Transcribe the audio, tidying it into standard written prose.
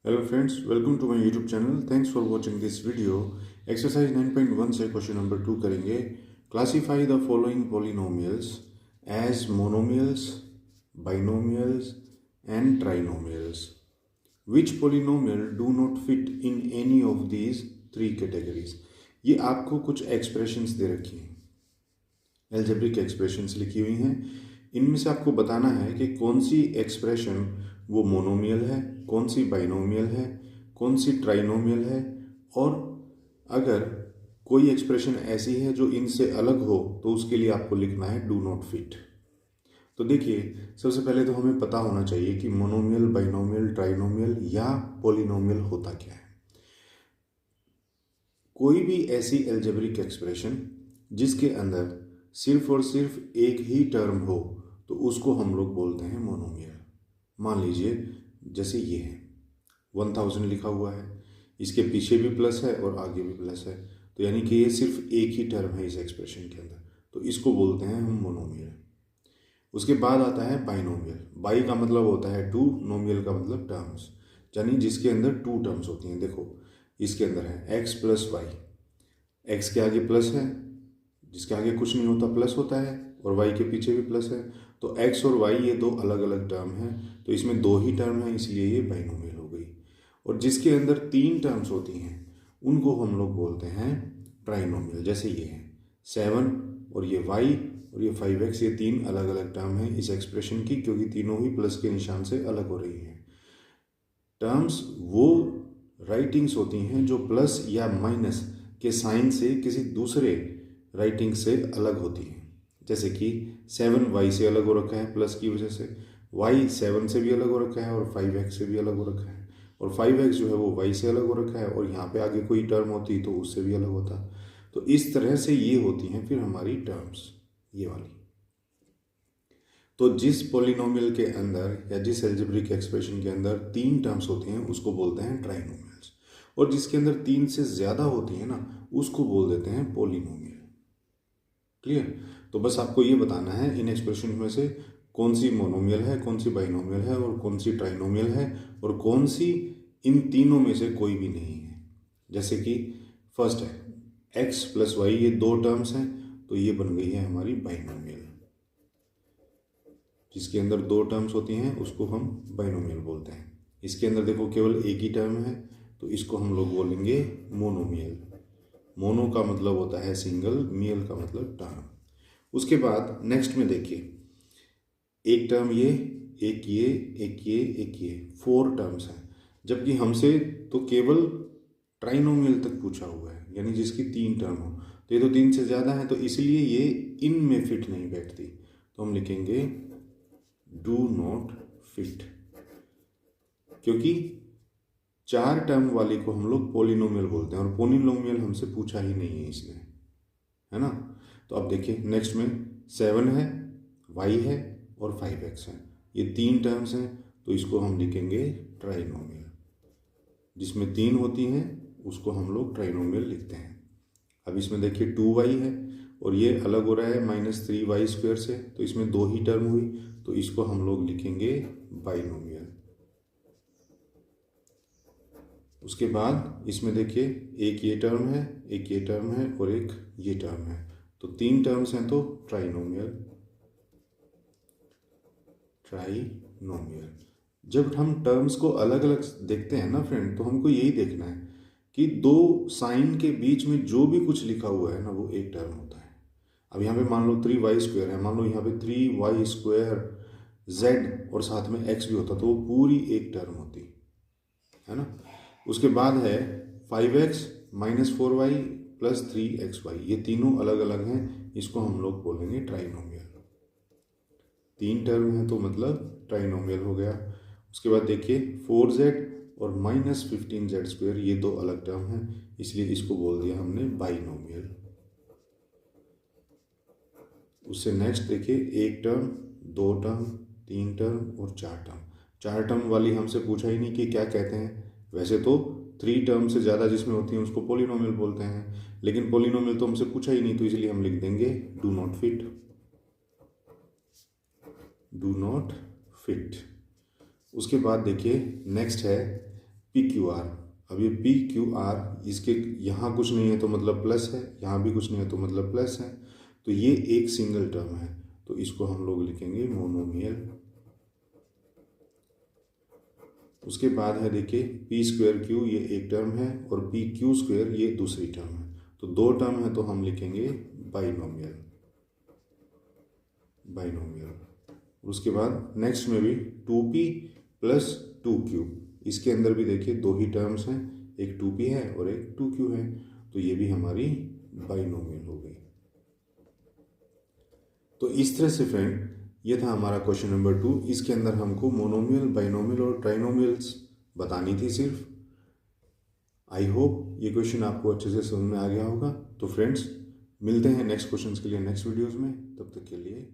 Hello friends, welcome to my YouTube channel. Thanks for watching this video. Exercise 9.1 से question number 2 करेंगे. Classify the following polynomials as monomials, binomials and trinomials. Which polynomial do not fit in any of these three categories? ये आपको कुछ expressions दे रखी हैं, algebraic expressions लिखी हुई हैं. इनमें से आपको बताना है कि कौन सी एक्सप्रेशन वो मोनोमियल है, कौन सी बाइनोमियल है, कौन सी ट्राइनोमियल है, और अगर कोई एक्सप्रेशन ऐसी है जो इनसे अलग हो तो उसके लिए आपको लिखना है डू नॉट फिट. तो देखिए, सबसे पहले तो हमें पता होना चाहिए कि मोनोमियल, बाइनोमियल, ट्राइनोमियल या पॉलिनोमियल होता क्या है. कोई भी ऐसी एल्जेब्रिक एक्सप्रेशन जिसके अंदर सिर्फ और सिर्फ एक ही टर्म हो तो उसको हम लोग बोलते हैं मोनोमियल. मान लीजिए जैसे ये है 1000 लिखा हुआ है, इसके पीछे भी प्लस है और आगे भी प्लस है, तो यानी कि ये सिर्फ एक ही टर्म है इस एक्सप्रेशन के अंदर, तो इसको बोलते हैं हम मोनोमियल. उसके बाद आता है बाइनोमियल. बाई का मतलब होता है टू, नोमियल का मतलब टर्म्स, यानी जिसके अंदर टू टर्म्स होती हैं. देखो इसके अंदर है x प्लस वाई, एक्स के आगे प्लस है, जिसके आगे कुछ नहीं होता प्लस होता है, और y के पीछे भी प्लस है, तो x और y ये दो अलग अलग टर्म हैं, तो इसमें दो ही टर्म है इसलिए ये बाइनोमियल हो गई. और जिसके अंदर तीन टर्म्स होती हैं उनको हम लोग बोलते हैं ट्राइनोमियल. जैसे ये है 7 और ये y और ये 5x, ये तीन अलग अलग टर्म हैं इस एक्सप्रेशन की, क्योंकि तीनों ही प्लस के निशान से अलग हो रही हैं. टर्म्स वो राइटिंग्स होती हैं जो प्लस या माइनस के साइन से किसी दूसरे राइटिंग से अलग होती हैं. जैसे कि 7 y से अलग हो रखा है प्लस की वजह से, y 7 से भी अलग हो रखा है और 5x से भी अलग हो रखा है, और 5x जो है वो y से अलग हो रखा है, और यहाँ पे आगे कोई टर्म होती तो उससे भी अलग होता. तो इस तरह से ये होती हैं फिर हमारी टर्म्स, ये वाली. तो जिस पॉलिनोमियल के अंदर या जिस एल्जेब्रिक एक्सप्रेशन के अंदर तीन टर्म्स होती हैं उसको बोलते हैं ट्राइनोमियल्स, और जिसके अंदर तीन से ज़्यादा होती हैं ना उसको बोल देते हैं पॉलिनोमियल. क्लियर. तो बस आपको ये बताना है इन एक्सप्रेशन में से कौन सी मोनोमियल है, कौन सी बाइनोमियल है और कौन सी ट्राइनोमियल है, और कौन सी इन तीनों में से कोई भी नहीं है. जैसे कि फर्स्ट है x प्लस वाई, ये दो टर्म्स हैं तो ये बन गई है हमारी बाइनोमियल. जिसके अंदर दो टर्म्स होती हैं उसको हम बाइनोमियल बोलते हैं. इसके अंदर देखो केवल एक ही टर्म है तो इसको हम लोग बोलेंगे मोनोमियल. मोनो का मतलब होता है सिंगल, मियल का मतलब टर्म. उसके बाद नेक्स्ट में देखिए, एक टर्म ये, एक ये, एक ये, एक ये, 4 टर्म्स हैं, जबकि हमसे तो केवल ट्राइनोमियल तक पूछा हुआ है, यानी जिसकी 3 टर्म हो. तो ये तो 3 से ज़्यादा है, तो इसलिए ये इन में फिट नहीं बैठती, तो हम लिखेंगे डू नॉट फिट. क्योंकि 4 टर्म वाली को हम लोग पॉलिनोमियल बोलते हैं, और पॉलिनोमियल हमसे पूछा ही नहीं है इसने, है ना. तो अब देखिए नेक्स्ट में 7 है, y है और 5x है, ये 3 टर्म्स हैं, तो इसको हम लिखेंगे ट्राइनोमियल. जिसमें 3 होती हैं उसको हम लोग ट्राइनोमियल लिखते हैं. अब इसमें देखिए 2y है और ये अलग हो रहा है -3y² से, तो इसमें दो ही टर्म हुई, तो इसको हम लोग लिखेंगे बाइनोमियल. उसके बाद इसमें देखिए एक ये टर्म है, एक ये टर्म है और एक ये टर्म है, तो 3 टर्म्स हैं तो ट्राइनोमियल. ट्राइनोमियल. जब हम टर्म्स को अलग अलग देखते हैं ना फ्रेंड, तो हमको यही देखना है कि दो साइन के बीच में जो भी कुछ लिखा हुआ है ना वो एक टर्म होता है. अब यहाँ पे मान लो 3y² है, मान लो यहाँ पे 3y² z और साथ में x भी होता तो वो पूरी एक टर्म होती है ना. उसके बाद है 5x -4y प्लस 3xy, ये तीनों अलग अलग हैं, इसको हम लोग बोलेंगे ट्राइनोमियल. 3 टर्म है तो मतलब ट्राइनोमियल हो गया. उसके बाद देखिए 4z और -15z², ये दो अलग टर्म हैं, इसलिए इसको बोल दिया हमने बाइनोमियल. उससे नेक्स्ट देखिए एक टर्म, 2 टर्म, 3 टर्म और 4 टर्म. 4 टर्म वाली हमसे पूछा ही नहीं कि क्या कहते हैं. वैसे तो 3 टर्म से ज़्यादा जिसमें होती हैं उसको पॉलिनोमियल बोलते हैं, लेकिन पॉलिनोमियल तो हमसे पूछा ही नहीं, तो इसलिए हम लिख देंगे do not fit. Do not fit. उसके बाद देखिए नेक्स्ट है पी क्यू आर। अब ये पी क्यू आर, इसके यहाँ कुछ नहीं है तो मतलब प्लस है, यहाँ भी कुछ नहीं है तो मतलब प्लस है, तो ये एक सिंगल टर्म है, तो इसको हम लोग लिखेंगे मोनोमियल। उसके बाद है देखिए पी स्क्वायर क्यू, ये एक टर्म है, और पी क्यू स्क्वायर ये दूसरी टर्म है, तो दो टर्म है तो हम लिखेंगे बाइनोमियल। उसके बाद नेक्स्ट में भी 2p प्लस 2q, इसके अंदर भी देखिए दो ही टर्म्स हैं, एक 2p है और एक 2q है, तो ये भी हमारी बाइनोमियल हो गई। तो इस तरह से फ्रेंड ये था हमारा क्वेश्चन नंबर 2। इसके अंदर हमको मोनोमियल, बाइनोमियल और ट्राइनोमियल्स बतानी थी सिर्फ। आई होप ये क्वेश्चन आपको अच्छे से समझ में आ गया होगा। तो फ्रेंड्स मिलते हैं नेक्स्ट क्वेश्चन के लिए नेक्स्ट वीडियोज़ में, तब तक के लिए